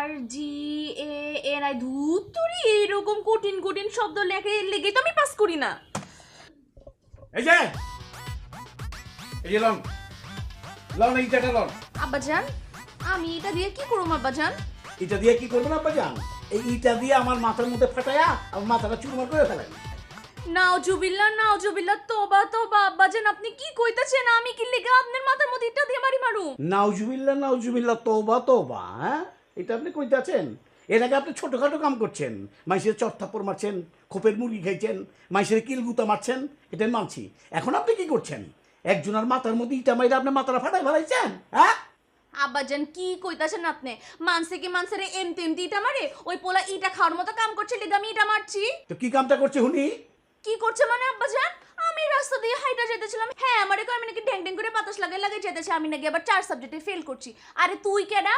RGANI ধুত্তুরি এরকম কঠিন কঠিন শব্দ লেগে তো আমি পাস করি না। এই যে লন লন এইটা লন। আব্বাজান আমি এটা দিয়ে কি করব আব্বাজান? এটা দিয়ে কি করবেন আব্বা জান? এই ইটা দিয়ে আমার মাথার মধ্যে ফাটায়া আমার মাথাটা চুরমার করে ফেলেন। নাউজুবিল্লাহ তোবা তোবা আব্বাজান আপনি কি কইতাছেন? আমি কি লেগে আপনার মাথার মধ্যে এটা দিয়ে মারু? নাউজুবিল্লাহ তওবা তওবা। হ্যাঁ, এটা আপনি কইতাছেন? এর আগে আপনি ছোটখাটো কাম করছেন, মাইসের চটথাপ্পড় মারছেন, খোপের মুরগি খাইছেন, মাইসের কিলগুতা মারছেন, এটা মানছি। এখন আপনি কি করছেন? একজনের মাথার মধ্যে ইটা মাইরা আপনি মাথাটা ফাটাই ফেলাইছেন। হ্যাঁ আব্বাজান কি কইতাছেন আপনি? মানসে এমতে ইটা মারে? ওই পোলা ইটা খাওয়ার মতো কাম করছে লেগে আমি ইটা মারছি। তো কি কামটা করছে হুনি? কি করছে মানে আব্বাজান? আমি রাস্তা দিয়ে হাইটা যেতেছিলাম, হ্যাঁ আমারে কয় আমি নাকি ঢ্যাং ঢ্যাং করে বাতাস লাগাই যেতেছে, আমি নাকি আবার 4 সাবজেক্টে ফেল করছি। আরে তুই কেডা?